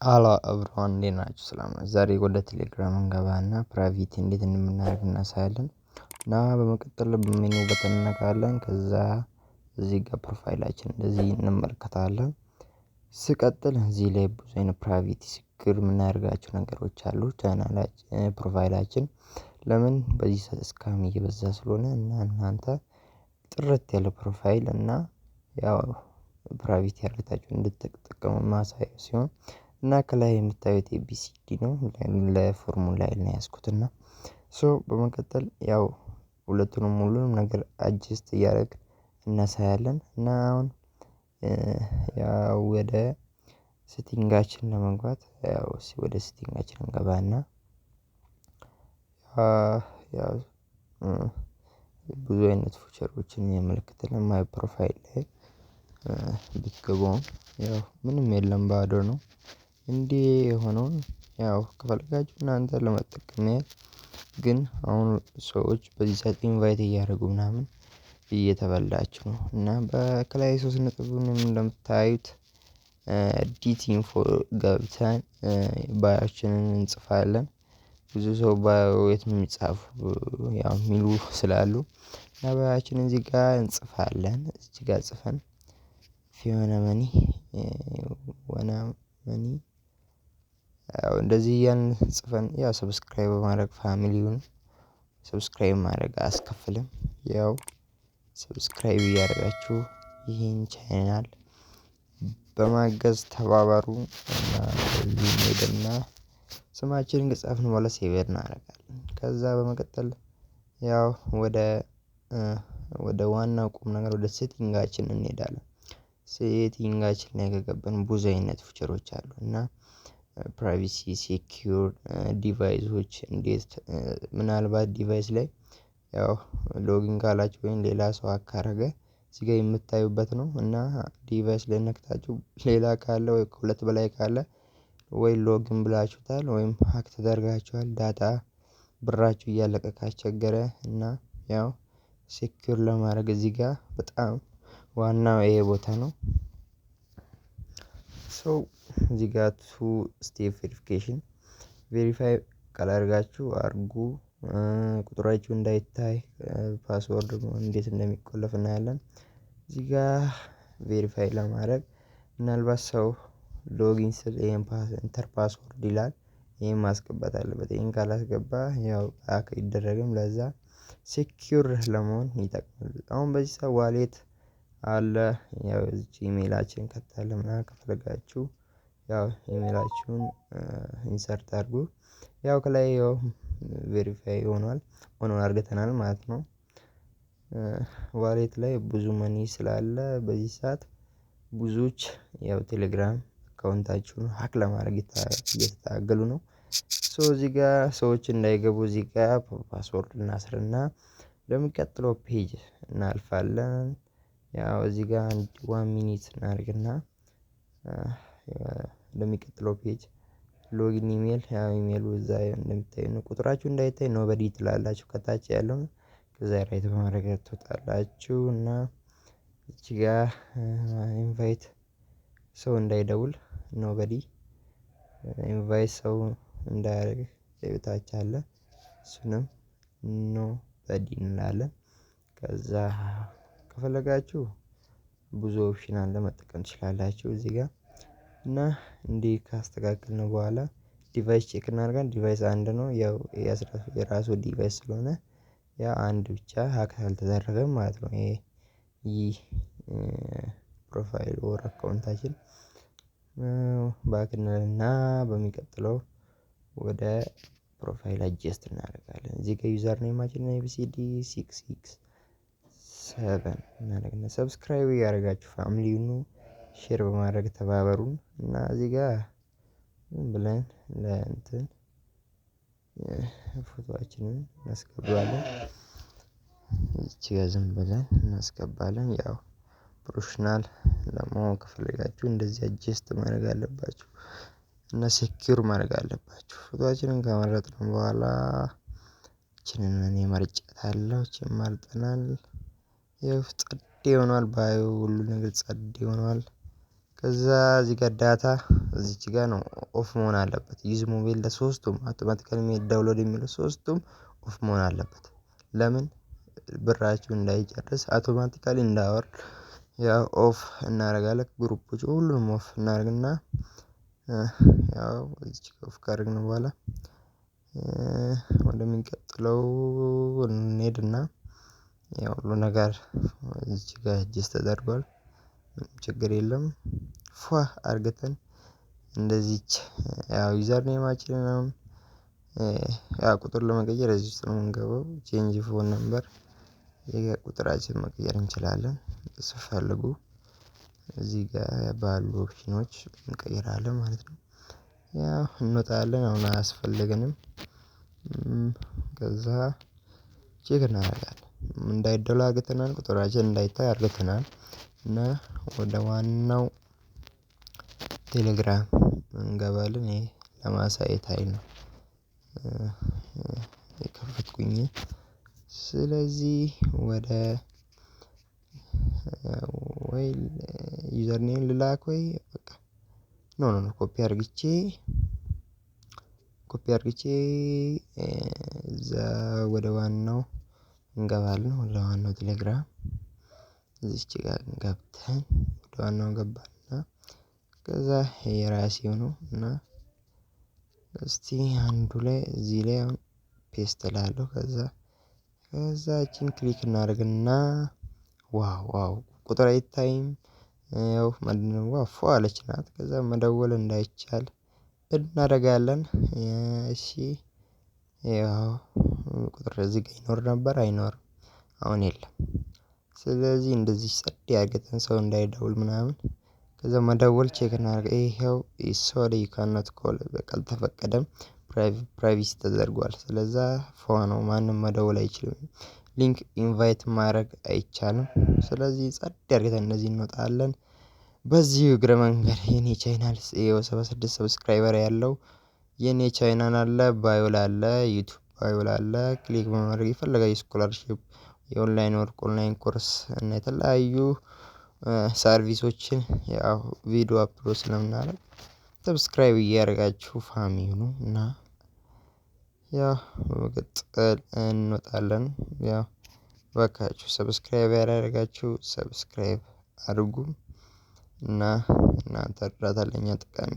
ሃሎ ኤቭሪዋን እንዴት ናችሁ? ሰላም ናችሁ? ዛሬ ወደ ቴሌግራም እንገባና ፕራይቬት እንዴት እንደምናደርግ እናሳያለን። እና በመቀጠል ሜኑ በተን እንነካለን። ከዛ እዚህ ጋር ፕሮፋይላችን እንደዚህ እንመለከታለን። ስቀጥል እዚህ ላይ ብዙ አይነት ፕራይቬት ሲክር የምናደርጋቸው ነገሮች አሉ። ቻናላችን ፕሮፋይላችን ለምን በዚህ ሰዓት ስካም እየበዛ ስለሆነ እና እናንተ ጥርት ያለ ፕሮፋይል እና ያው ፕራይቬት ያደርጋችሁ እንድትጠቀሙ ማሳያ ሲሆን እና ከላይ የምታዩት ኤቢሲዲ ነው ለፎርሙላ ነው ያዝኩት። እና ሶ በመቀጠል ያው ሁለቱንም ሙሉንም ነገር አጀስት እያደረግን እናሳያለን። እና አሁን ያው ወደ ሴቲንጋችን ለመግባት ያው ወደ ሴቲንጋችን እንገባና ያው ብዙ አይነት ፊቸሮችን ያመለክተናል። ማይ ፕሮፋይል ላይ ብትገቡም ያው ምንም የለም ባዶ ነው። እንዲህ የሆነውን ያው ከፈለጋችሁ እናንተ ለመጠቀም ግን አሁን ሰዎች በዚህ ሰዓት ኢንቫይት እያደረጉ ምናምን እየተበላችሁ ነው። እና በከላይ 3 ነጥቡንም እንደምታዩት ዲት ኢንፎ ገብተን ባዮአችንን እንጽፋለን። ብዙ ሰው ባዮ የት ነው የሚጻፉ ያው የሚሉ ስላሉ እና ባዮአችንን እዚህ ጋር እንጽፋለን። እዚህ ጋር ጽፈን ፊዮና መኒ ዋና መኒ ያው እንደዚህ እያልን ጽፈን ያው ሰብስክራይብ በማድረግ ፋሚሊውን ሰብስክራይብ ማድረግ አያስከፍልም። ያው ሰብስክራይብ እያደረጋችሁ ይሄን ቻናል በማገዝ ተባበሩ። እና ሄድና ስማችንን ከጻፍን በኋላ ሴቭ እናደርጋለን። ከዛ በመቀጠል ያው ወደ ዋናው ቁም ነገር ወደ ሴቲንጋችን እንሄዳለን። ሴቲንጋችን ላይ ከገባን ብዙ አይነት ፊቸሮች አሉ። እና ፕራይቬሲ ሴኪዩር ዲቫይሶች እንዴት ምናልባት ዲቫይስ ላይ ያው ሎጊን ካላችሁ ወይም ሌላ ሰው ሃክ ካረገ እዚህ ጋር የምታዩበት ነው። እና ዲቫይስ ላይ ነክታችሁ ሌላ ካለ ወይ ከሁለት በላይ ካለ ወይ ሎጊን ብላችሁታል ወይም ሃክ ተደርጋችኋል ዳታ ብራችሁ እያለቀ ካስቸገረ እና ያው ሴኪዩር ለማድረግ እዚህ ጋር በጣም ዋናው ይሄ ቦታ ነው። ሶ እዚህ ጋር ቱ ስቴፕ ቬሪፊኬሽን ቬሪፋይ ካላደረጋችሁ አድርጉ። ቁጥራችሁ እንዳይታይ ፓስወርድ እንዴት እንደሚቆለፍ እናያለን። እዚህ ጋር ቬሪፋይ ለማድረግ ምናልባት ሰው ሎጊን ስል ይሄን ኢንተር ፓስወርድ ይላል። ይሄን ማስገባት አለበት። ይሄን ካላስገባ ያው ሃክ አይደረግም። ለዛ ሴኪዩር ለመሆን ይጠቅማል። አሁን በዚህ ሰዓት ዋሌት አለ። ያው እዚህ ኢሜላችን ከታለ ምናምን ከፈለጋችሁ ያው ኢሜላችሁን ኢንሰርት አድርጉ። ያው ከላይ ያው ቬሪፋይ ሆኗል አድርገናል ማለት ነው። ዋሌት ላይ ብዙ መኒ ስላለ በዚህ ሰዓት ብዙዎች ያው ቴሌግራም አካውንታችሁን ሃክ ለማድረግ እየተታገሉ ነው። ሶ እዚህ ጋር ሰዎች እንዳይገቡ እዚህ ጋር ፓስወርድ እናስርና ለሚቀጥለው ፔጅ እናልፋለን። ያው እዚህ ጋር አንድ 1 ሚኒት እናድርግና ለሚቀጥለው ፔጅ ሎጊን ኢሜል ያው ኢሜሉ እዛ እንደምታዩ ነው። ቁጥራችሁ እንዳይታይ ኖበዲ ትላላችሁ ከታች ያለውን ከዛ ራይት በማድረግ ትወጣላችሁ። እና እዚህ ጋር ኢንቫይት ሰው እንዳይደውል ኖበዲ ኢንቫይት ሰው እንዳያደርግ ታች አለ እሱንም ኖበዲ እንላለን። ከዛ ከፈለጋችሁ ብዙ ኦፕሽን አለ መጠቀም ትችላላችሁ እዚህ ጋር። እና እንዲህ ካስተካከልነው በኋላ ዲቫይስ ቼክ እናደርጋለን። ዲቫይስ አንድ ነው ያው የራሱ ዲቫይስ ስለሆነ ያ አንድ ብቻ ሃክ አልተደረገም ማለት ነው። ይሄ ፕሮፋይል ኦር አካውንታችን ባክ እንልና በሚቀጥለው ወደ ፕሮፋይል አጀስት እናደርጋለን። እዚህ ጋር ዩዘር ኔማችን ኤቢሲዲ 667 እናደርግና ሰብስክራይብ እያደረጋችሁ ፋሚሊ ሁኑ ሼር በማድረግ ተባበሩን። እና እዚህ ጋር ብለን ለእንትን ፎቶአችንን እናስገባለን። እዚች ጋር ዝም ብለን እናስገባለን። ያው ፕሮፌሽናል ለመሆን ከፈለጋችሁ እንደዚህ አጀስት ማድረግ አለባችሁ እና ሴኪዩር ማድረግ አለባችሁ። ፎቶአችንን ከመረጥን በኋላ ይቺንን እኔ መርጫታለሁ። ይቺን መርጠናል። ያው ጸዴ ሆኗል ባዮ ሁሉ ነገር ጸዴ ሆኗል። ከዛ እዚህ ጋር ዳታ እዚች ጋር ነው ኦፍ መሆን አለበት። ዩዝ ሞባይል ለሶስቱም አውቶማቲካሊ ዳውንሎድ የሚለው ሶስቱም ኦፍ መሆን አለበት። ለምን ብራችሁ እንዳይጨርስ አውቶማቲካሊ እንዳወርድ ያው ኦፍ እናደርጋለን። ግሩፖች ሁሉንም ኦፍ እናደርግና ያው እዚች ኦፍ ካደረግን በኋላ ወደሚቀጥለው እንሄድና ያው ሁሉ ነገር እዚች ጋር አጀስት ተደርጓል። ችግር የለም። ፏ አርግተን እንደዚች ያው ዩዘር ኔማችንን አሁን ያው ቁጥር ለመቀየር እዚህ ውስጥ ነው የምንገባው። ቼንጅ ፎን ነምበር የቁጥራችን መቀየር እንችላለን ስፈልጉ እዚህ ጋር ባሉ ኦፕሽኖች እንቀይራለን ማለት ነው። ያው እንወጣለን አሁን አያስፈልገንም። ከዛ ቼክ እናደርጋለን እንዳይደለው አርግተናል ቁጥራችን እንዳይታይ አርግተናል። እና ወደ ዋናው ቴሌግራም እንገባለን። ይሄ ለማሳየት አይል ነው የከፈትኩኝ። ስለዚህ ወደ ወይ ዩዘር ኔም ልላክ ወይ በቃ ኖ ኮፒ አርግቼ እዛ ወደ ዋናው እንገባለን። ወደ ዋናው ቴሌግራም እዚች ጋር ገብተን ወደ ዋናው ገባንና ከዛ የራሴው ነው እና እስቲ አንዱ ላይ እዚህ ላይ አሁን ፔስት እላለሁ። ከዛችን ክሊክ እናደርግና ዋው ቁጥር አይታይም። ያው ምንድነው ዋው ፏ አለች ናት። ከዛ መደወል እንዳይቻል እናደርጋለን። እሺ ያው ቁጥር እዚህ ጋር ይኖር ነበር አይኖርም አሁን የለም። ስለዚህ እንደዚህ ጸድ አርግተን ሰው እንዳይደውል ምናምን ከዛ መደወል ቼክ እናድርግ። ይሄው ሶሪ ዩ ካንኖት ኮል በቃ አልተፈቀደም። ፕራይቬሲ ተደርጓል። ስለዛ ፏ ነው ማንም መደወል አይችልም። ሊንክ ኢንቫይት ማድረግ አይቻልም። ስለዚህ ጸድ አርግተን እንደዚህ እንወጣለን። በዚሁ እግረ መንገድ የኔ ቻናል 76 ሰብስክራይበር ያለው የኔ ቻናል አለ ባዮ ላይ አለ ዩቲዩብ ባዮ ላይ አለ። ክሊክ በማድረግ የፈለጋችሁ ስኮላርሺፕ የኦንላይን ወርክ ኦንላይን ኮርስ እና የተለያዩ ሰርቪሶችን ያው ቪዲዮ አፕሎድ ስለምናደርግ ሰብስክራይብ እያደረጋችሁ ፋሚሊ ሁኑ። እና ያው በመቀጠል እንወጣለን። ያው እባካችሁ ሰብስክራይብ ያላደረጋችሁ ሰብስክራይብ አድርጉ። እና እናንተ እርዳታ ለኛ ጠቃሚ